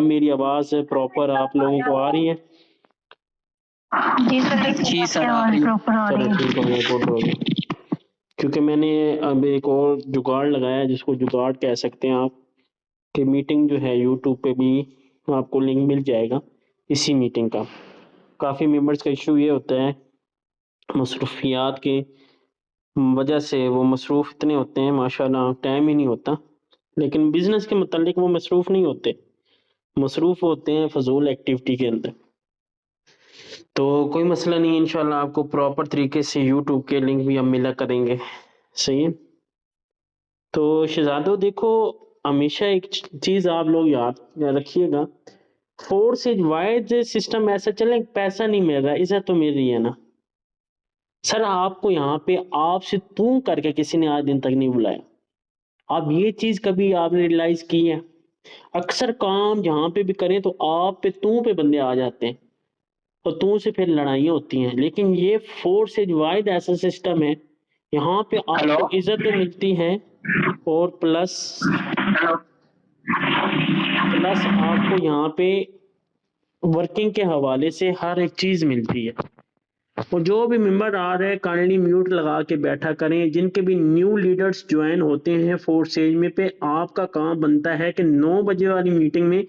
मेरी आवाज़ प्रॉपर आप लोगों को आ रही है? जी सर, जी सर, आ आवाज़ रही है। प्रॉपर आ रही चलो है। ठीक है, मैं रिपोर्ट हो गया। क्योंकि मैंने अब एक और जुगाड़ लगाया है, जिसको जुगाड़ कह सकते हैं आप, कि मीटिंग जो है यूट्यूब पे भी आपको लिंक मिल जाएगा इसी मीटिंग का। काफ़ी मेंबर्स का इश्यू ये होता है, मसरूफियात की वजह से वो मसरूफ़ इतने होते हैं माशाल्लाह, टाइम ही नहीं होता। लेकिन बिज़नेस के मुताल्लिक वो मसरूफ़ नहीं होते, मसरूफ़ होते हैं फ़ज़ूल एक्टिविटी के अंदर। तो कोई मसला नहीं है, इंशाल्लाह आपको प्रॉपर तरीके से यूट्यूब के लिंक भी हम मिला करेंगे। सही है? तो शहज़ादों देखो, हमेशा एक चीज़ आप लोग याद रखिएगा, फ़ोर्स इज़ वाइज़ सिस्टम ऐसा चले, पैसा नहीं मिल रहा, इज़्ज़त तो मिल रही है ना। सर आपको यहाँ पे आपसे तू करके किसी ने आज दिन तक नहीं बुलाया। आप ये चीज़ कभी आपने रियलाइज़ की है? अक्सर काम जहाँ पे भी करें तो आप पे तू पे बंदे आ जाते हैं और तू से फिर लड़ाइयाँ होती हैं। लेकिन ये फ़ोर्स इज़ वाइज़ ऐसा सिस्टम है, यहाँ पे आपको इज़्ज़त भी मिलती है और प्लस आपको यहाँ पे वर्किंग के हवाले से हर एक चीज़ मिलती है। और जो भी मेंबर आ रहे हैं काइंडली म्यूट लगा के बैठा करें। जिनके भी न्यू लीडर्स ज्वाइन होते हैं फोर्थ स्टेज में पे, आपका काम बनता है कि 9 बजे वाली मीटिंग में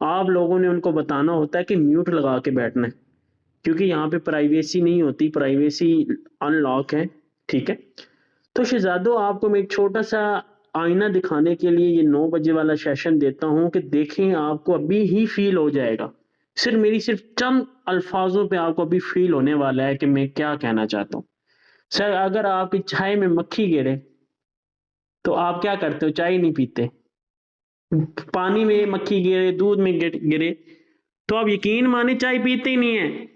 आप लोगों ने उनको बताना होता है कि म्यूट लगा के बैठना है, क्योंकि यहाँ पे प्राइवेसी नहीं होती, प्राइवेसी अनलॉक है। ठीक है, तो शहजादों आपको मैं एक छोटा सा आईना दिखाने के लिए ये 9 बजे वाला सेशन देता हूँ कि देखें, आपको अभी ही फील हो जाएगा, सिर्फ चंद अल्फाजों पे आपको अभी फील होने वाला है कि मैं क्या कहना चाहता हूँ। सर अगर आपकी चाय में मक्खी गिरे तो आप क्या करते हो? चाय नहीं पीते। पानी में मक्खी गिरे, दूध में गिरे तो आप यकीन माने चाय पीते ही नहीं है।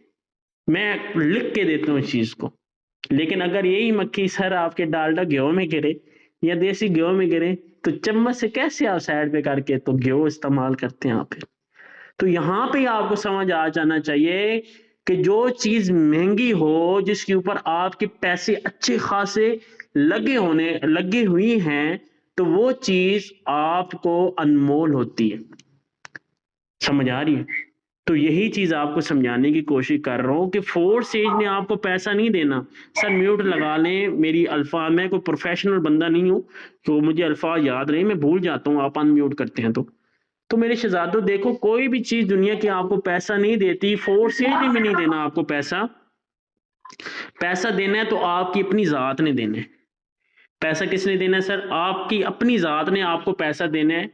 मैं लिख के देता हूँ इस चीज को। लेकिन अगर यही मक्खी सर आपके डालडा गेहूं में गिरे या देसी गेहूं में गिरे तो चम्मच से कैसे आप साइड पे करके तो गेहूं इस्तेमाल करते हैं आप। तो यहाँ पे आपको समझ आ जाना चाहिए कि जो चीज महंगी हो, जिसके ऊपर आपके पैसे अच्छे खासे लगे हुई हैं, तो वो चीज आपको अनमोल होती है। समझ आ रही है? तो यही चीज आपको समझाने की कोशिश कर रहा हूं कि फोर्थ स्टेज ने आपको पैसा नहीं देना। सर म्यूट लगा लें, मेरी अल्फाज, मैं कोई प्रोफेशनल बंदा नहीं हूं तो मुझे अल्फाज याद रहे, मैं भूल जाता हूं, आप अनम्यूट करते हैं तो मेरे शहजादों देखो, कोई भी चीज दुनिया की आपको पैसा नहीं देती, फोर्स से भी नहीं देना आपको पैसा। पैसा देना है तो आपकी अपनी जात ने देना है। पैसा किसने देना है सर? आपकी अपनी जात ने आपको पैसा देना है।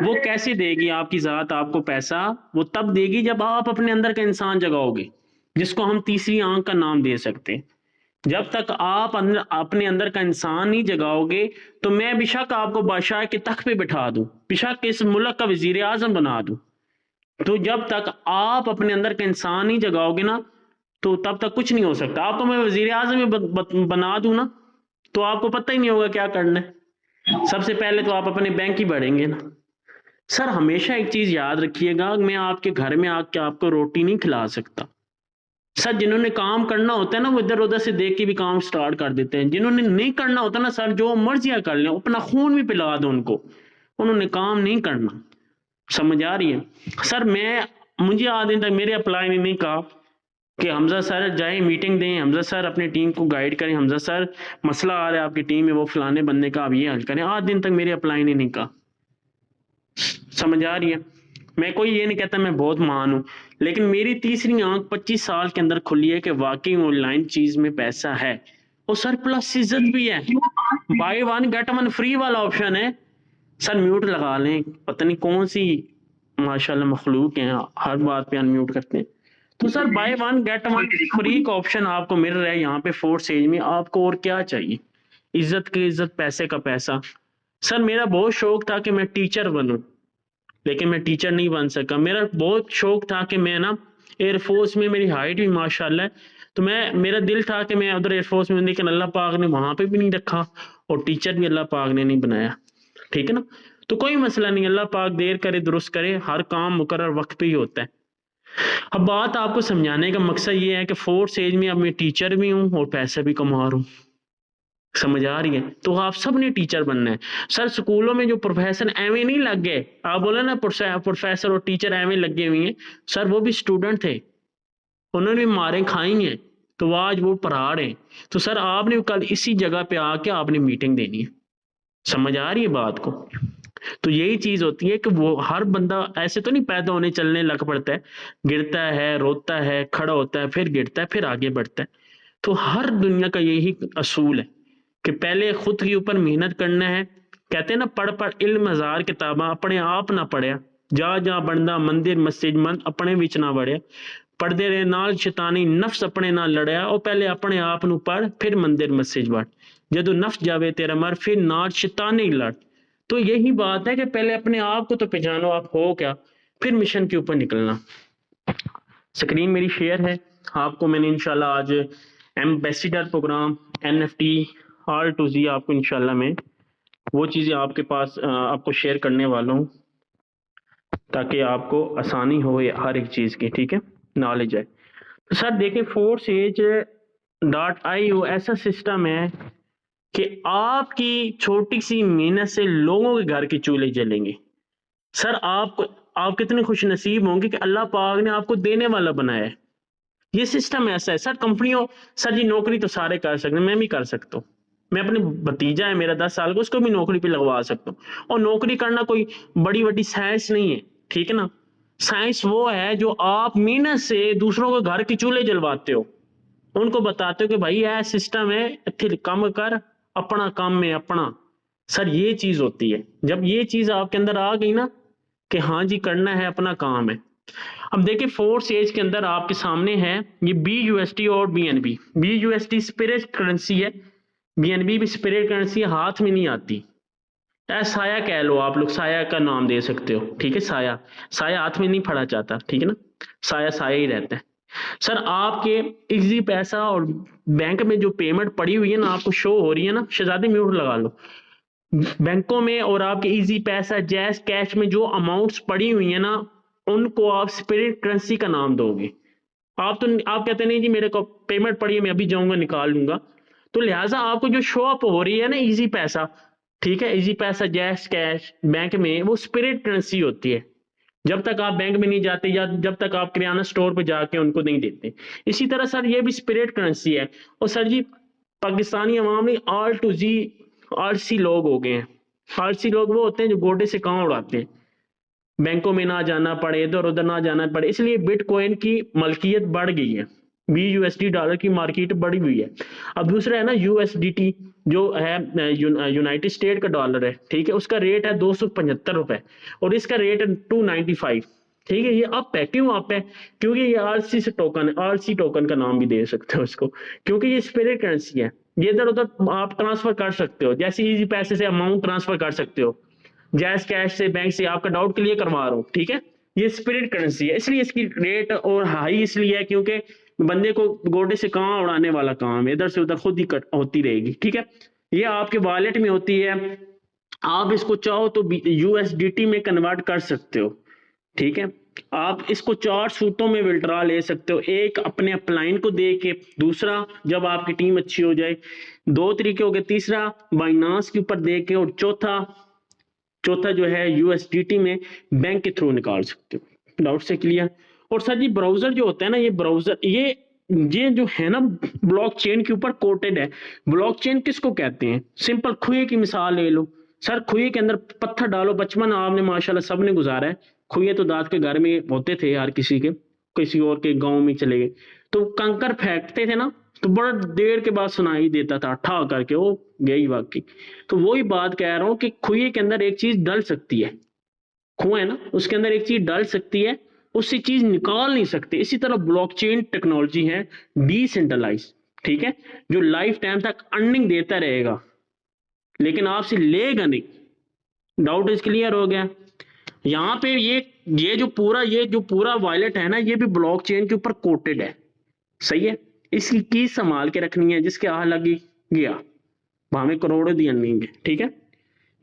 वो कैसे देगी आपकी जात आपको पैसा? वो तब देगी जब आप अपने अंदर का इंसान जगाओगे, जिसको हम तीसरी आंख का नाम दे सकते हैं। जब तक आप अपने अंदर का इंसान नहीं जगाओगे, तो मैं बेशक आपको बादशाह के तख्त पे बिठा दूं, बेशक इस मुल्क का वजीर आजम बना दूं, तो जब तक आप अपने अंदर का इंसान नहीं जगाओगे ना, तो तब तक कुछ नहीं हो सकता। आपको मैं वजीर आजम बना दूं ना, तो आपको पता ही नहीं होगा क्या करना है। सबसे पहले तो आप अपने बैंक ही बढ़ेंगे ना। सर हमेशा एक चीज याद रखिएगा, मैं आपके घर में आके आपको रोटी नहीं खिला सकता। सर जिन्होंने काम करना होता है ना, वो इधर उधर से देख के भी काम स्टार्ट कर देते हैं। जिन्होंने नहीं करना होता ना सर, जो मर्जियां कर लें, अपना खून भी पिला दो उनको, उन्होंने काम नहीं करना। समझ आ रही है? सर मुझे आज दिन तक मेरे अप्लाई ने नहीं कहा कि हमजा सर जाए मीटिंग दें, हमजा सर अपनी टीम को गाइड करें, हमजा सर मसला आ रहा है आपकी टीम में, वो फलाने बंदे का आप ये हल करें। आज दिन तक मेरे अप्लाई ने नहीं कहा। समझ आ रही है? मैं कोई ये नहीं कहता मैं बहुत महान हूं, लेकिन मेरी तीसरी आंख 25 साल के अंदर खुली है कि वाकई ऑनलाइन चीज में पैसा है और सर प्लस इज्जत भी है। By one get one free वाला ऑप्शन है। सर म्यूट लगा लें, पता नहीं कौन सी माशाल्लाह मखलूक हैं, हर बात पे अनम्यूट करते हैं। तो sir by one get one free का ऑप्शन आपको मिल रहा है यहाँ पे फोर्थ स्टेज में। आपको और क्या चाहिए? इज्जत की इज्जत, पैसे का पैसा। सर मेरा बहुत शौक था कि मैं टीचर बनूं, लेकिन मैं टीचर नहीं बन सका। मेरा बहुत शौक था कि मैं ना एयरफोर्स में, मेरी हाइट भी माशाल्लाह है, तो मेरा दिल था कि मैं उधर एयरफोर्स में, लेकिन अल्लाह पाक ने वहां पे भी नहीं रखा और टीचर भी अल्लाह पाक ने नहीं बनाया। ठीक है ना? तो कोई मसला नहीं, अल्लाह पाक देर करे दुरुस्त करे, हर काम मुकर्रर वक्त पे ही होता है। अब बात आपको समझाने का मकसद ये है कि फोर्थ स्टेज में अब मैं टीचर भी हूँ और पैसा भी कमा रहा हूँ। समझ आ रही है? तो आप सब ने टीचर बनना है सर। स्कूलों में जो प्रोफेसर एवं नहीं लग गए, आप बोले ना प्रोफेसर और टीचर एवं लगे हुए हैं, सर वो भी स्टूडेंट थे, उन्होंने भी मारें खाई हैं, तो आज वो पढ़ा रहे हैं। तो सर आपने कल इसी जगह पे आके आपने मीटिंग देनी है। समझ आ रही है बात को? तो यही चीज होती है कि वो हर बंदा ऐसे तो नहीं पैदा होने चलने लग पड़ता है, गिरता है, रोता है, खड़ा होता है, फिर गिरता है, फिर आगे बढ़ता है। तो हर दुनिया का यही असूल है कि पहले खुद के ऊपर मेहनत करना है। कहते हैं ना, पढ़ पढ़ इल्म हजार किताबा, अपने आप ना पढ़िया, जा जा बनदा मंदिर मस्जिद मन अपने विच ना वड़िया, पढ़ते रहे नाल शैतानी नफ्स अपने नाल लड़िया, और पहले अपने आप ਨੂੰ पढ़ फिर मंदिर मस्जिद वड़, जदों नफ्स जावे तेरा मर फिर नाल शैतानी लड़। तो यही बात है कि पहले अपने आप को तो पहचानो आप हो क्या, फिर मिशन के ऊपर निकलना। स्क्रीन मेरी शेयर है, आपको मैंने इंशाल्लाह आज एम्बेसिडर प्रोग्राम NFT R2Z आपको इंशाल्लाह मैं वो चीज़ें आपके पास आपको शेयर करने वाला हूँ, ताकि आपको आसानी हो हर एक चीज़ की, ठीक है, नॉलेज है। तो सर देखिए, forceage.io ऐसा सिस्टम है कि आपकी छोटी सी मेहनत से लोगों के घर के चूल्हे जलेंगे। सर आप कितने खुश नसीब होंगे कि अल्लाह पाक ने आपको देने वाला बनाया है। ये सिस्टम ऐसा है सर। कंपनियों, सर जी नौकरी तो सारे कर सकते हैं, मैं भी कर सकता हूँ। मैं अपने भतीजा है मेरा 10 साल का, उसको भी नौकरी पे लगवा सकता हूँ। और नौकरी करना कोई बड़ी बड़ी साइंस नहीं है, ठीक है ना। साइंस वो है जो आप मेहनत से दूसरों के घर के चूल्हे जलवाते हो, उनको बताते हो कि भाई यह सिस्टम है, इत्थे काम कर, अपना काम में अपना। सर ये चीज होती है, जब ये चीज आपके अंदर आ गई ना कि हाँ जी करना है, अपना काम है। अब देखिए, फोर्स एज के अंदर आपके सामने है ये BUSD और BNB। BUSD स्पिरिट करेंसी है, BNB भी स्पिरिट करेंसी है, हाथ में नहीं आती। साया कह लो, आप लोग साया का नाम दे सकते हो, ठीक है। साया, साया हाथ में नहीं फड़ा जाता, ठीक है ना, साया साया ही रहता है। सर आपके इजी पैसा और बैंक में जो पेमेंट पड़ी हुई है ना, आपको शो हो रही है ना, शहजादी म्यूट लगा लो, बैंकों में और आपके इजी पैसा जैस कैश में जो अमाउंट्स पड़ी हुई है ना, उनको आप स्पिरिट करेंसी का नाम दोगे। आप कहते नहीं जी मेरे को पेमेंट पड़ी है, मैं अभी जाऊंगा निकाल लूंगा। तो लिहाजा आपको जो शो अप हो रही है ना इजी पैसा, ठीक है, इजी पैसा जैस कैश बैंक में, वो स्पिरिट करेंसी होती है। जब तक आप बैंक में नहीं जाते या जब तक आप किराना स्टोर पे जाके उनको नहीं देते। इसी तरह सर ये भी स्पिरिट करेंसी है। और सर जी पाकिस्तानी अवाम में R2Z आलसी लोग हो गए हैं। आलसी लोग वो होते हैं जो गोडे से कांव उड़ाते हैं, बैंकों में ना जाना पड़े, इधर उधर ना जाना पड़े, इसलिए बिटकॉइन की मलकियत बढ़ गई है, BUSD डॉलर की मार्केट बढ़ी हुई है। अब दूसरा है ना USDT, जो है यूनाइटेड स्टेट का डॉलर है, ठीक है, उसका रेट है 275 रुपए और इसका रेट है 295, ठीक है। ये अप है, क्यों अप है? क्योंकि ये आरसी से टोकन है, आरसी टोकन का नाम भी दे सकते हो इसको, क्योंकि ये स्पिरिट करेंसी है। ये इधर उधर आप ट्रांसफर कर सकते हो, जैसे इजी पैसे से अमाउंट ट्रांसफर कर सकते हो, जैस कैश से, बैंक से, आपका डाउट क्लियर करवा रहा हूँ, ठीक है। ये स्पिरिट करेंसी है, इसलिए इसकी रेट और हाई इसलिए है क्योंकि बंदे को गोडे से कहाँ उड़ाने वाला काम है, इधर से उधर खुद ही कट होती रहेगी, ठीक है। ये आपके वॉलेट में होती है, आप इसको चाहो तो USDT में कन्वर्ट कर सकते हो, ठीक है। आप इसको 4 सूटों में विड्रॉ ले सकते हो, एक अपने अपलाइन को दे के, दूसरा जब आपकी टीम अच्छी हो जाए, 2 तरीके हो गए, तीसरा बाइनांस के ऊपर दे के, और चौथा जो है USDT में बैंक के थ्रू निकाल सकते हो। डाउट से क्लियर? और सर जी ब्राउजर जो होता है ना, ये ब्राउजर ये जो है ना ब्लॉकचेन के ऊपर कोटेड है। ब्लॉकचेन किसको कहते हैं? सिंपल खुए की मिसाल ले लो सर, खुए के अंदर पत्थर डालो, बचपन आपने माशाल्लाह सबने गुजारा है, खुए तो दाद के घर में होते थे यार, किसी और के गांव में चले गए तो कंकर फेंकते थे ना, तो बड़ा देर के बाद सुनाई देता था ठा करके, वो गई वाकई। तो वही बात कह रहा हूं कि खुए के अंदर एक चीज डल सकती है, कुआं है ना, उसके अंदर एक चीज डल सकती है, उससे चीज निकाल नहीं सकते। इसी तरह ब्लॉकचेन टेक्नोलॉजी है डिसेंट्रलाइज, ठीक है, जो लाइफ टाइम तक अर्निंग देता रहेगा लेकिन आपसे लेगा नहीं। डाउट इज क्लियर हो गया? यहाँ पे ये जो पूरा वॉलेट है ना, ये भी ब्लॉकचेन के ऊपर कोटेड है, सही है। इसकी की संभाल के रखनी है, जिसके आह लगी गया भावे करोड़ों दी अर्निंग है, ठीक है।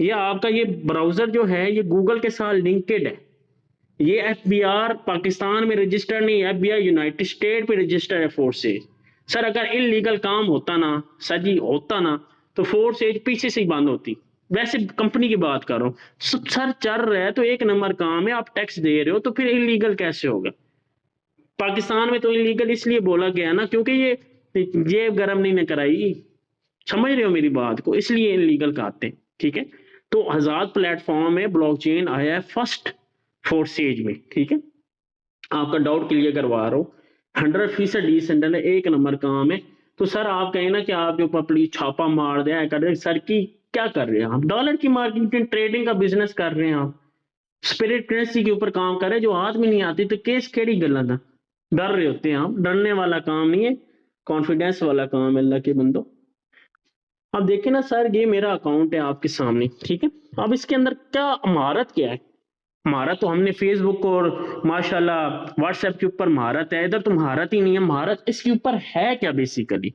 ये आपका ये ब्राउजर जो है ये गूगल के साथ लिंकेड है। ये FBR पाकिस्तान में रजिस्टर्ड नहीं, FBI यूनाइटेड स्टेट पे रजिस्टर्ड है फोर्स से। सर अगर इलीगल काम होता ना, सर जी होता ना, तो फोर्स एज पीछे से ही बंद होती। वैसे कंपनी की बात कर रहा हूँ, सर चल रहा है तो एक नंबर काम है, आप टैक्स दे रहे हो तो फिर इलीगल कैसे होगा? पाकिस्तान में तो इलीगल इसलिए बोला गया ना क्योंकि ये जेब गरम नहीं न कराई, समझ रहे हो मेरी बात को, इसलिए इलीगल कहते हैं। ठीक है, तो आजाद प्लेटफॉर्म में ब्लॉकचेन आया है फर्स्ट फोर्स एज में। ठीक है, आपका डाउट क्लियर करवा रहा हूँ, 100% डिसेंट्रल है, एक नंबर काम है। तो सर आप कहें ना कि आपके ऊपर पुलिस छापा मार दिया कर रहे, सर की क्या कर रहे हैं आप? डॉलर की मार्केटिंग ट्रेडिंग का बिजनेस कर रहे हैं आप, स्पिरिट करेंसी के ऊपर काम कर रहे हैं जो हाथ में नहीं आती, तो केस केड़ी गल्ला था? डर रहे होते हैं आप, डरने वाला काम नहीं है, कॉन्फिडेंस वाला काम है अल्लाह के बंदो। अब देखिए ना सर, ये मेरा अकाउंट है आपके सामने। ठीक है, अब इसके अंदर क्या महारत क्या है? महारत तो हमने फेसबुक और माशाल्लाह व्हाट्सएप के ऊपर महारत है, इधर तो महारत ही नहीं है। महारत इसके ऊपर है क्या बेसिकली?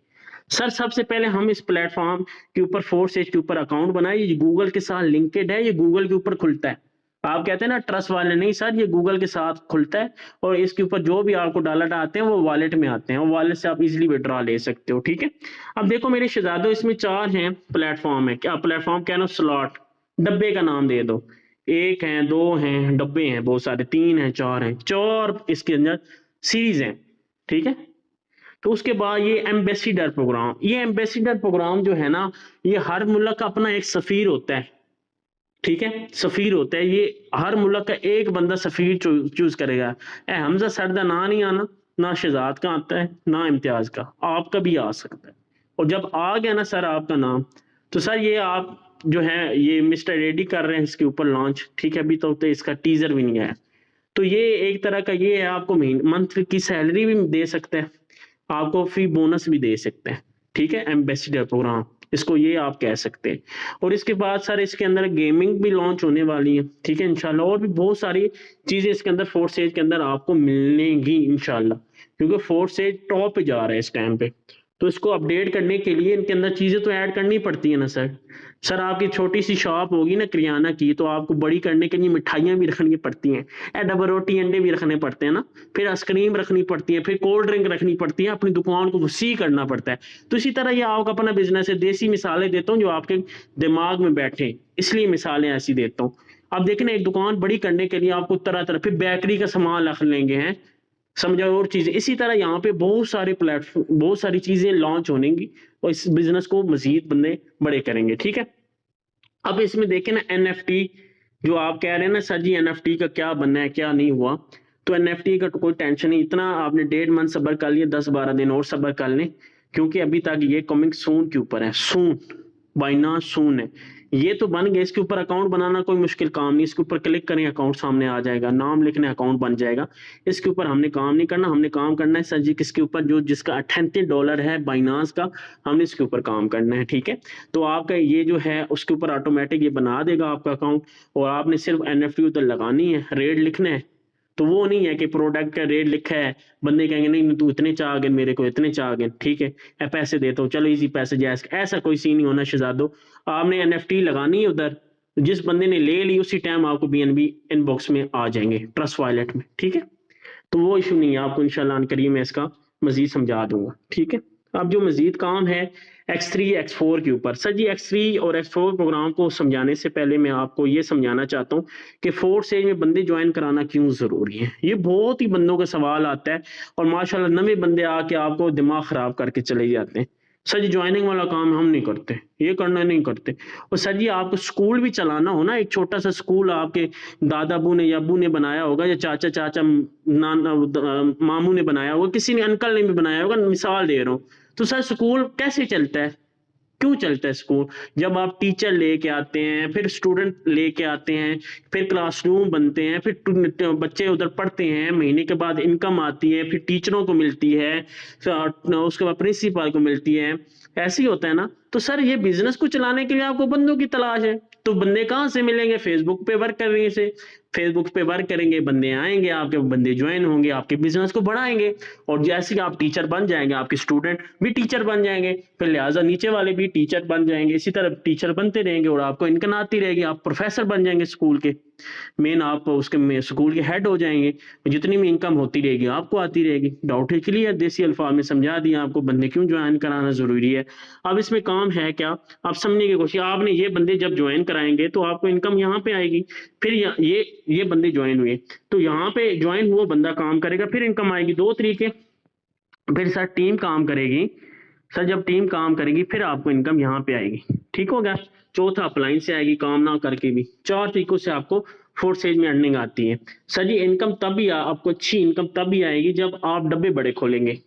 सर सबसे पहले हम इस प्लेटफॉर्म के ऊपर फोर्स एज के ऊपर अकाउंट बनाए, ये गूगल के साथ लिंकेड है, ये गूगल के ऊपर खुलता है। आप कहते हैं ना ट्रस्ट वाले, नहीं सर, ये गूगल के साथ खुलता है और इसके ऊपर जो भी आपको डॉलर आते हैं वो वॉलेट में आते हैं और वॉलेट से आप इजीली विड्रॉ ले सकते हो। ठीक है, अब देखो मेरे शहजादों, इसमें 4 हैं प्लेटफॉर्म है, क्या प्लेटफॉर्म क्या ना, स्लॉट, डब्बे का नाम दे दो, 1 हैं, 2 हैं, डब्बे हैं बहुत सारे, 3 हैं, 4 हैं, 4 इसके अंदर सीरीज हैं। ठीक है, तो उसके बाद ये एम्बेसिडर प्रोग्राम, ये एम्बेसिडर प्रोग्राम जो है ना, ये हर मुल्क का अपना एक सफीर होता है। ठीक है, सफीर होता है, ये हर मुल्क का एक बंदा सफीर चूज करेगा। ए हमजा सर दा ना नहीं आना, ना शहजाद का आता है, ना इम्तियाज का, आपका भी आ सकता है। और जब आ गया ना सर आपका नाम, तो सर ये आप जो है ये मिस्टर रेडी कर रहे हैं इसके ऊपर लॉन्च। ठीक है, अभी तो इसका टीजर भी नहीं आया, तो ये एक तरह का ये है, आपको मंथ की सैलरी भी दे सकते हैं, आपको फी बोनस भी दे सकते हैं। ठीक है, एम्बेसिडर प्रोग्राम इसको ये आप कह सकते हैं। और इसके बाद सर इसके अंदर गेमिंग भी लॉन्च होने वाली है। ठीक है, इंशाल्लाह, और भी बहुत सारी चीजें इसके अंदर फोर्स एज के अंदर आपको मिलेंगी इंशाल्लाह, क्योंकि फोर्स एज टॉप पे जा रहा है इस टाइम पे। तो इसको अपडेट करने के लिए इनके अंदर चीजें तो ऐड करनी पड़ती है ना सर। सर आपकी छोटी सी शॉप होगी ना किराना की, तो आपको बड़ी करने के लिए मिठाइयाँ भी रखनी पड़ती हैं, डबल रोटी अंडे भी रखने पड़ते हैं ना, फिर आइसक्रीम रखनी पड़ती है, फिर कोल्ड ड्रिंक रखनी पड़ती है, अपनी दुकान को वसी करना पड़ता है। तो इसी तरह ये आपका अपना बिजनेस है। देसी मिसालें देता हूँ जो आपके दिमाग में बैठे, इसलिए मिसालें ऐसी देता हूँ। अब देखें ना, एक दुकान बड़ी करने के लिए आपको तरह तरह, फिर बेकरी का सामान रख लेंगे हैं, समझा, और चीजें इसी तरह यहाँ पे बहुत सारे प्लेटफॉर्म, बहुत सारी चीजें लॉन्च होनेंगी और इस बिजनेस को मजीद बंदे बड़े करेंगे। ठीक है, अब इसमें देखें ना एनएफटी, जो आप कह रहे हैं ना सर जी एनएफटी का क्या बनना है क्या नहीं हुआ, तो एनएफटी का तो कोई टेंशन नहीं, इतना आपने 1.5 मंथ सब्र कर लिया, 10-12 दिन और सब्र कर लें, क्योंकि अभी तक ये कमिंग सून के ऊपर है, सून बाइनांस सून है, ये तो बन गया। इसके ऊपर अकाउंट बनाना कोई मुश्किल काम नहीं, इसके ऊपर क्लिक करें अकाउंट सामने आ जाएगा, नाम लिखने अकाउंट बन जाएगा। इसके ऊपर हमने काम नहीं करना, हमने काम करना है सर जी किसके ऊपर, जो जिसका $38 है बाइनांस का, हमने इसके ऊपर काम करना है। ठीक है, तो आपका ये जो है उसके ऊपर ऑटोमेटिक ये बना देगा आपका अकाउंट, और आपने सिर्फ एनएफटी उधर लगानी है, रेट लिखना है। तो वो नहीं है कि प्रोडक्ट का रेट लिखा है, बंदे कहेंगे नहीं तू इतने चाह गए, मेरे को इतने चाह गए, ठीक है पैसे देता हूँ, चलो इसी पैसे जायज, ऐसा कोई सीन नहीं होना शहजादो। आपने एनएफटी लगानी है उधर, जिस बंदे ने ले ली उसी टाइम आपको बीएनबी इनबॉक्स में आ जाएंगे, ट्रस्ट वॉलेट में। ठीक है, तो वो इशू नहीं है, आपको इंशाल्लाह करीम मैं इसका मजीद समझा दूंगा। ठीक है, अब जो मजीद काम है X3 X4 के ऊपर, सर जी X3 और X4 प्रोग्राम को समझाने से पहले मैं आपको ये समझाना चाहता हूँ कि फोर्स एज में बंदे ज्वाइन कराना क्यों जरूरी है। ये बहुत ही बंदों का सवाल आता है और माशाल्लाह नवे बंदे आके आपको दिमाग खराब करके चले जाते हैं। सर जी ज्वाइनिंग वाला काम हम नहीं करते, ये करना नहीं करते। और सर जी आपको स्कूल भी चलाना हो ना, एक छोटा सा स्कूल आपके दादाबू ने या अबू ने बनाया होगा, या चाचा चाचा मामू ने बनाया होगा, किसी ने अंकल ने भी बनाया होगा, मिसाल दे रहा हूँ। तो सर स्कूल कैसे चलता है, क्यों चलता है स्कूल? जब आप टीचर लेके आते हैं, फिर स्टूडेंट लेके आते हैं, फिर क्लासरूम बनते हैं, फिर बच्चे उधर पढ़ते हैं, महीने के बाद इनकम आती है, फिर टीचरों को मिलती है, उसके बाद प्रिंसिपल को मिलती है, ऐसे ही होता है ना। तो सर ये बिजनेस को चलाने के लिए आपको बंदों की तलाश है, तो बंदे कहाँ से मिलेंगे? फेसबुक पे वर्क करने से। फेसबुक पे वर्क करेंगे, बंदे आएंगे, आपके बंदे ज्वाइन होंगे, आपके बिजनेस को बढ़ाएंगे, और जैसे कि आप टीचर बन जाएंगे, आपके स्टूडेंट भी टीचर बन जाएंगे, फिर लिहाजा नीचे वाले भी टीचर बन जाएंगे, इसी तरह टीचर बनते रहेंगे और आपको इनकम आती रहेगी, आप प्रोफेसर बन जाएंगे स्कूल के। मेन आप उसके स्कूल के हेड हो जाएंगे, जितनी भी इनकम होती रहेगी आपको आती रहेगी। डाउट है क्लियर? देसी अल्फाज में समझा दिया आपको बंदे क्यों ज्वाइन कराना जरूरी है। अब इसमें काम है क्या, आप समझने की कोशिश, आपने ये बंदे जब ज्वाइन कराएंगे तो आपको इनकम यहाँ पे आएगी। फिर ये बंदे ज्वाइन हुए तो यहाँ पे ज्वाइन हुआ बंदा काम करेगा, फिर इनकम आएगी। दो तरीके। फिर सर टीम काम करेगी, सर जब टीम काम करेगी फिर आपको इनकम यहाँ पे आएगी। ठीक हो गया? चौथा अपलाइन से आएगी, काम ना करके भी। चार तरीकों से आपको फोर्थ स्टेज में अर्निंग आती है। सर जी इनकम तभी आपको अच्छी इनकम तभी आएगी जब आप डब्बे बड़े खोलेंगे।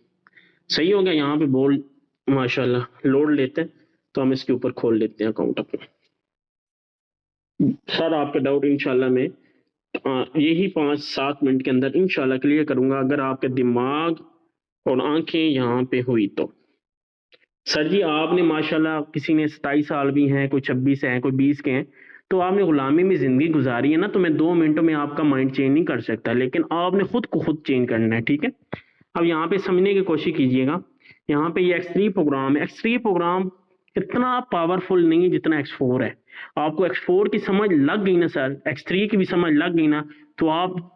सही हो गया? यहाँ पे बोल माशाल्लाह लोड लेते हैं तो हम इसके ऊपर खोल लेते हैं अकाउंट अपना। सर आपका डाउट इंशाल्लाह मैं यही 5-7 मिनट के अंदर इंशाल्लाह क्लियर करूंगा, अगर आपके दिमाग और आंखें यहाँ पे हुई तो। सर जी आपने माशाल्लाह, किसी ने 27 साल भी हैं, कोई 26 हैं, कोई 20 के हैं, तो आपने गुलामी में जिंदगी गुजारी है ना, तो मैं 2 मिनटों में आपका माइंड चेंज नहीं कर सकता, लेकिन आपने खुद को खुद चेंज करना है। ठीक है? अब यहाँ पे समझने की कोशिश कीजिएगा। यहाँ पे ये X3 प्रोग्राम है। X3 प्रोग्राम इतना पावरफुल नहीं है जितना X4 है। आपको X4 की समझ लग गई ना सर, X3 की भी समझ लग गई ना, तो आप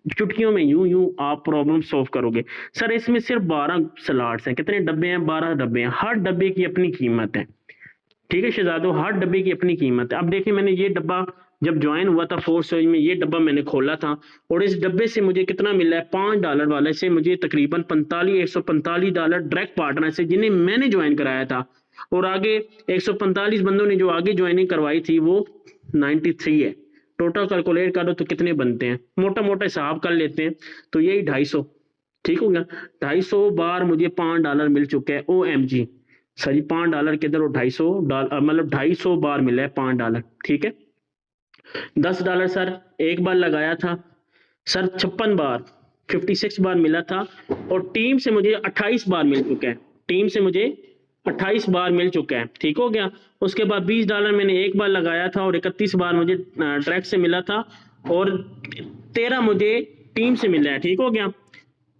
चुटकियों में यूं आप प्रॉब्लम सॉल्व करोगे। सर इसमें सिर्फ 12 स्लॉट्स हैं। कितने डब्बे हैं? 12 डब्बे हैं। हर डब्बे की अपनी कीमत है। ठीक है शहजादो, हर डब्बे की अपनी कीमत है। अब देखिए मैंने ये डब्बा जब ज्वाइन हुआ था फोर्थ स्टेज में, ये डब्बा मैंने खोला था और इस डब्बे से मुझे कितना मिला है? $5 वाले से मुझे तकरीबन $145 डायरेक्ट पार्टनर से, जिन्हें मैंने ज्वाइन कराया था, और आगे 145 बंदों ने जो आगे ज्वाइनिंग करवाई थी वो 93 है। टोटल कैलकुलेट करो तो कितने बनते हैं, मोटा मोटा हिसाब कर लेते हैं तो यही 250। ठीक हो गया? 250 बार मुझे $5 मिल चुका है। OMG सर जी $5 के इधर और $250, मतलब 250 बार मिला है $5। ठीक है? $10 सर एक बार लगाया था सर, 56 बार 56 बार मिला था, और टीम से मुझे 28 बार मिल चुका है। टीम से मुझे 28 बार मिल चुका है। ठीक हो गया? उसके बाद $20 मैंने एक बार लगाया था और 31 बार मुझे ट्रैक से मिला था, और 13 मुझे टीम से मिला है। ठीक हो गया?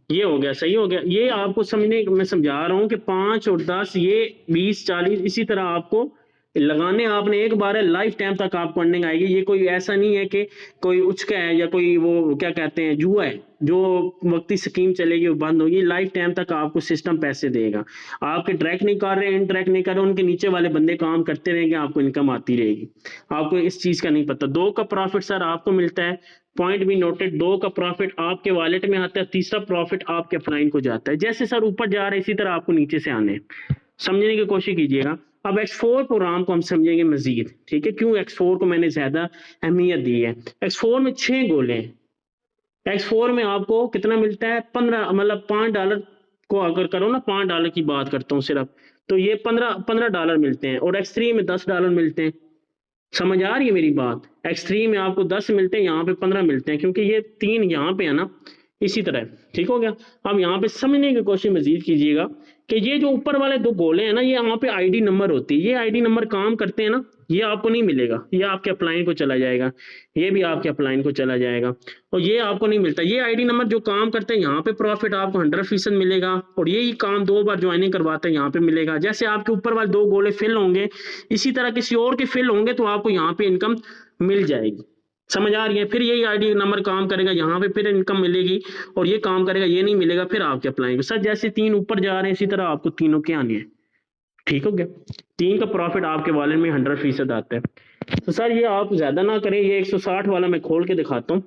ये हो गया। सही हो गया? ये आपको समझने, मैं समझा रहा हूँ कि 5 और 10, ये 20 40 इसी तरह आपको लगाने। आपने एक बार है, लाइफ टाइम तक आपको अर्निंग आएगी। ये कोई ऐसा नहीं है कि कोई उचका है या कोई वो क्या कहते हैं जुआ है जो वक्ती स्कीम चलेगी वो बंद होगी। लाइफ टाइम तक आपको सिस्टम पैसे देगा। आपके ट्रैक नहीं कर रहे, इन ट्रैक नहीं कर रहे, उनके नीचे वाले बंदे काम करते रहेंगे, आपको इनकम आती रहेगी। आपको इस चीज का नहीं पता। 2 का प्रॉफिट सर आपको मिलता है, पॉइंट भी नोटेड। 2 का प्रॉफिट आपके वॉलेट में आता है, तीसरा प्रॉफिट आपके अपलाइन को जाता है। जैसे सर ऊपर जा रहे हैं इसी तरह आपको नीचे से आने, समझने की कोशिश कीजिएगा। अब X4 प्रोग्राम को हम समझेंगे मजीद। ठीक है? क्यों X4 को मैंने ज्यादा अहमियत दी है? X4 में 6 गोले हैं। X4 में आपको कितना मिलता है? 15, मतलब $5 को अगर करो ना, $5 की बात करता हूँ सिर्फ, तो ये $15 मिलते हैं, और X3 में $10 मिलते हैं। समझ आ रही है मेरी बात? X3 में आपको 10 मिलते हैं, यहाँ पे 15 मिलते हैं, क्योंकि ये 3 यहाँ पे है ना, इसी तरह। ठीक हो गया? अब यहाँ पे समझने की कोशिश मजीद कीजिएगा कि ये जो ऊपर वाले 2 गोले हैं ना, ये यहाँ पे आईडी नंबर होती है। ये आईडी नंबर काम करते हैं ना, ये आपको नहीं मिलेगा, ये आपके अपलाइन को चला जाएगा, ये भी आपके अपलाइन को चला जाएगा, और ये आपको नहीं मिलता। ये आईडी नंबर जो काम करते हैं, यहाँ पे प्रॉफिट आपको 100% मिलेगा, और यही काम 2 बार ज्वाइनिंग करवाते हैं, यहाँ पे मिलेगा। जैसे आपके ऊपर वाले 2 गोले फिल होंगे, इसी तरह किसी और के फिल होंगे तो आपको यहाँ पे इनकम मिल जाएगी। समझ आ रही है? फिर यही आईडी नंबर काम करेगा, यहाँ पे फिर इनकम मिलेगी, और ये काम करेगा, ये नहीं मिलेगा, फिर आपके अपलाइन सर जैसे 3 ऊपर जा रहे हैं इसी तरह आपको तीनों के आने हैं। ठीक हो गया? 3 का प्रॉफिट आपके वॉलेट में 100% आता है। तो सर ये आप ज्यादा ना करें, ये 160 वाला मैं खोल के दिखाता हूँ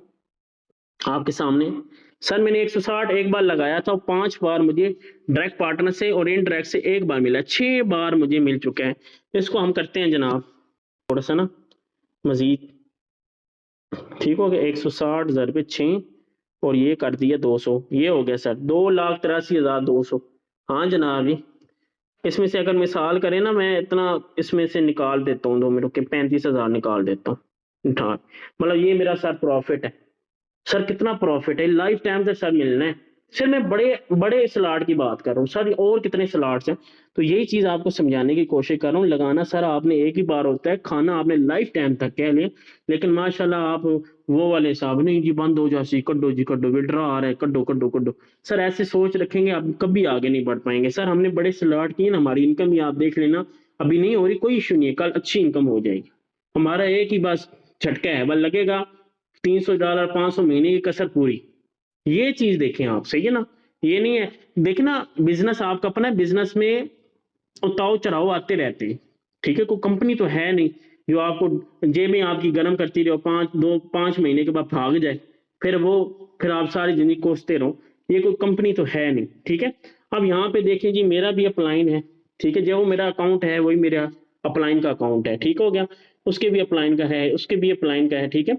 आपके सामने। सर मैंने 160 एक बार लगाया था, 5 बार मुझे डायरेक्ट पार्टनर से और इन डायरेक्ट से एक बार मिला, 6 बार मुझे मिल चुका है। इसको हम करते हैं जनाब थोड़ा सा ना मजीद। ठीक हो गया? 160 ज़रबे 6 और ये कर दिया 200, ये हो गया सर 2,83,200। हाँ जनाब जी, इसमें से अगर मिसाल करें ना, मैं इतना इसमें से निकाल देता हूँ, 2 मिनट के 35,000 निकाल देता हूँ। मतलब ये मेरा सर प्रॉफिट है। सर कितना प्रॉफिट है, लाइफ टाइम से सर मिलना है। सर मैं बड़े बड़े स्लॉट की बात कर रहा हूँ सर, और कितने स्लॉट्स हैं, तो यही चीज आपको समझाने की कोशिश कर रहा हूँ। लगाना सर आपने एक ही बार होता है, खाना आपने लाइफ टाइम तक कह लिया, लेकिन माशाल्लाह आप वो वाले हिसाब नहीं जी बंद हो जासी, कड्डो जी कड्डो, विड्रा आ रहा है, कड्डो कड्डो कड्डो। सर ऐसे सोच रखेंगे आप कभी आगे नहीं बढ़ पाएंगे। सर हमने बड़े स्लॉट किए ना, हमारी इनकम भी आप देख लेना, अभी नहीं हो रही, कोई इशू नहीं है, कल अच्छी इनकम हो जाएगी। हमारा एक ही बस झटका है, बस लगेगा $300 500 महीने की कसर पूरी। ये चीज देखें आप, सही है ना। ये नहीं है, देखना बिजनेस आपका अपना है, बिजनेस में उतार चढ़ाव आते रहते हैं, ठीक है। कोई कंपनी तो है नहीं जो आपको जेबें आपकी गर्म करती रहो, 5 महीने के बाद भाग जाए, फिर आप सारी जिंदगी कोसते रहो। ये कोई कंपनी तो है नहीं, ठीक है। अब यहाँ पे देखिए जी, मेरा भी अपलाइन है, ठीक है। जो मेरा अकाउंट है वही मेरा अपलाइन का अकाउंट है, ठीक हो गया। उसके भी अपलाइन का है, उसके भी अपलाइन का है, ठीक है।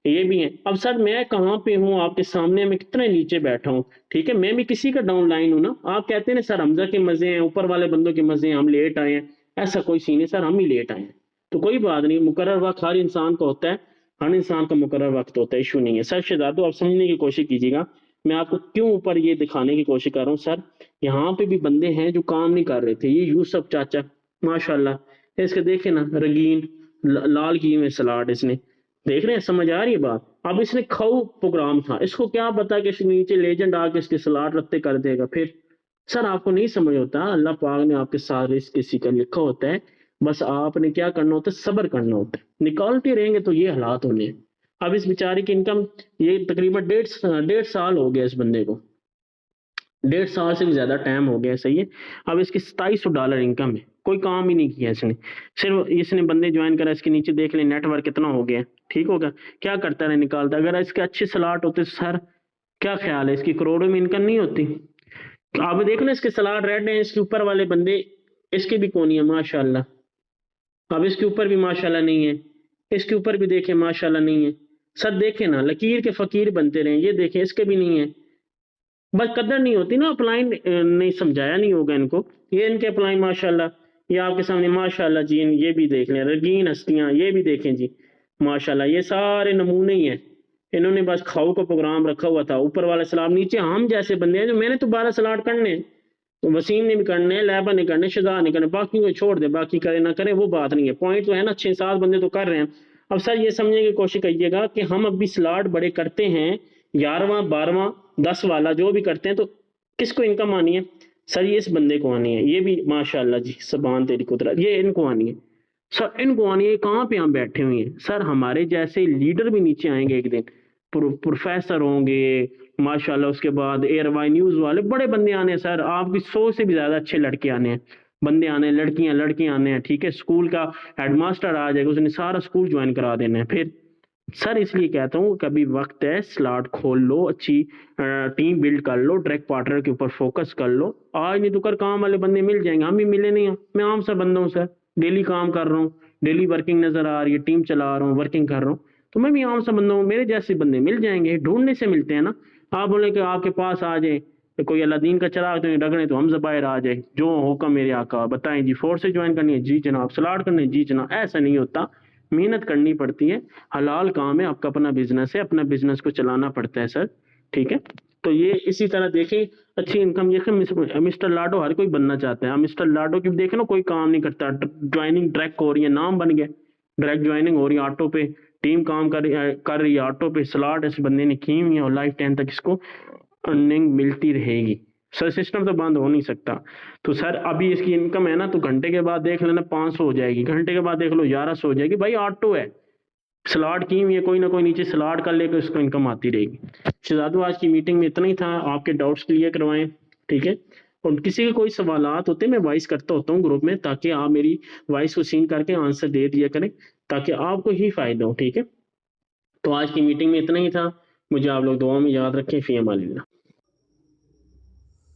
ये भी है। अब सर मैं कहाँ पे हूँ आपके सामने, मैं कितने नीचे बैठा हूँ, ठीक है। मैं भी किसी का डाउन लाइन हूँ ना। आप कहते हैं ना सर हमजा के मजे हैं, ऊपर वाले बंदों के मजे हैं, हम लेट आए हैं। ऐसा कोई सीन है सर, हम ही लेट आए हैं तो कोई बात नहीं। मुकर्रर वक्त हर इंसान का होता है, हर इंसान का मुकर्रर वक्त होता है, इशू नहीं है सर। शहजादो आप समझने की कोशिश कीजिएगा, मैं आपको क्यों ऊपर ये दिखाने की कोशिश कर रहा हूँ सर। यहाँ पे भी बंदे हैं जो काम नहीं कर रहे थे। ये यूसुफ चाचा माशाल्लाह, इसके देखे ना रंगीन लाल की में सलाड इसने, देख रहे हैं, समझ आ रही है बात। अब इसने खाऊ प्रोग्राम था, इसको क्या पता कि इसके नीचे लेजेंड आके इसके सलाड रत्ते कर देगा। फिर सर आपको नहीं समझ होता, अल्लाह पाक ने आपके साथ रिस्क किसी का लिखा होता है, बस आपने क्या करना होता है, सब्र करना होता है। निकालते रहेंगे तो ये हालात होने हैं। अब इस बेचारे की इनकम, ये तकरीबन 1.5 साल हो गया इस बंदे को, 1.5 साल से भी ज्यादा टाइम हो गया, सही है। अब इसकी $2700 इनकम है, कोई काम ही नहीं किया इसने, सिर्फ इसने बंदे ज्वाइन करा। इसके नीचे देख ले नेटवर्क कितना हो गया, ठीक होगा। क्या करता है निकालता। अगर इसके अच्छे सलाट होते सर, क्या ख्याल है, इसकी करोड़ों में इनकम नहीं होती। तो आप देख ना इसके सलाड रेड हैं, इसके ऊपर वाले बंदे, इसके भी कौन है माशाल्लाह। अब इसके ऊपर भी माशाल्लाह नहीं है, इसके ऊपर भी देखें माशाल्लाह नहीं है। सर देखें ना, लकीर के फकीर बनते रहे। ये देखें इसके भी नहीं है, बस कदर नहीं होती ना। अपलाइन नहीं समझाया नहीं होगा इनको। ये इनके अपलाइन माशाल्लाह, ये आपके सामने माशाल्लाह जी। ये भी देख लें रंगीन हस्तियां, ये भी देखें जी माशाल्लाह। ये सारे नमूने ही हैं, इन्होंने बस खाओ का प्रोग्राम रखा हुआ था। ऊपर वाला सलाब, नीचे हम जैसे बंदे हैं जो, मैंने तो 12 सलाड करने हैं, तो वसीम ने भी करने हैं, लैबा ने करने, शजा ने करने, बाकी को छोड़ दे, बाकी करे ना करे वो बात नहीं है। पॉइंट तो है ना, 6-7 बंदे तो कर रहे हैं। अब सर ये समझने की कोशिश करिएगा कि हम अब भी सलाड बड़े करते हैं, 11वां 12वां 10 वाला जो भी करते हैं, तो किसको इनकम आनी है सर, ये इस बंदे को आनी है। ये भी माशाल्लाह जी, सुभान तेरी कुदरत, ये इनको आनी है सर, इनको आनी है। कहाँ पे हम बैठे हुए हैं सर, हमारे जैसे लीडर भी नीचे आएंगे एक दिन, प्रोफेसर होंगे माशाल्लाह, उसके बाद एयरवाई न्यूज वाले बड़े बंदे आने हैं सर, आपकी 100 से भी ज्यादा अच्छे लड़के आने हैं, बंदे आने हैं, लड़कियां आने हैं, ठीक है। स्कूल का हेडमास्टर आ जाएगा, उसने सारा स्कूल ज्वाइन करा देना है। फिर सर इसलिए कहता हूँ कभी वक्त है, स्लॉट खोल लो, अच्छी टीम बिल्ड कर लो, डायरेक्ट पार्टनर के ऊपर फोकस कर लो। आज नहीं तो कर काम वाले बंदे मिल जाएंगे, हम भी मिले नहीं हैं। मैं आम सा बंदा हूँ सर, डेली काम कर रहा हूँ, डेली वर्किंग नजर आ रही है, टीम चला रहा हूँ, वर्किंग कर रहा हूँ, तो मैं भी आम सा बंदा हूँ। मेरे जैसे बंदे मिल जाएंगे, ढूंढने से मिलते हैं ना। आप बोले कि आपके पास आ जाए तो कोई अलादीन का चिराग तो नहीं रगड़े तो हम जबायर आ जाए, जो हुक्म मेरे आका बताएं जी। फोर्स से ज्वाइन करनी है जी जनाब, सलाड करनी है जी जनाब, ऐसा नहीं होता, मेहनत करनी पड़ती है। हलाल काम है, आपका अपना बिजनेस है, अपना बिजनेस को चलाना पड़ता है सर, ठीक है। तो ये इसी तरह देखें, अच्छी इनकम। ये मिस्टर लाडो हर कोई बनना चाहता है। मिस्टर लाडो की देखें ना, कोई काम नहीं करता, ज्वाइनिंग डायरेक्ट हो रही है, नाम बन गया, डायरेक्ट ज्वाइनिंग हो रही है, ऑटो पे टीम काम कर रही है, ऑटो पे सलाड इस बंदे ने की हुई है, और लाइफ टाइम तक इसको अर्निंग मिलती रहेगी सर। सिस्टम तो बंद हो नहीं सकता। तो सर अभी इसकी इनकम है ना, तो घंटे के बाद देख लेना 500 हो जाएगी, घंटे के बाद देख लो 1100 हो जाएगी। भाई ऑटो है, सलाड की हुई है, कोई ना कोई नीचे सलाड कर लेकर उसको इनकम आती रहेगी। शहजादो आज की मीटिंग में इतना ही था, आपके डाउट्स क्लियर करवाएं, ठीक है। और किसी के कोई सवालात होते मैं वॉइस करता होता हूँ ग्रुप में, ताकि आप मेरी वॉइस को सीन करके आंसर दे दिया करें, ताकि आपको ही फायदा हो, ठीक है। तो आज की मीटिंग में इतना ही था, मुझे आप लोग दुआ में याद रखें। फी अमानिल्लाह।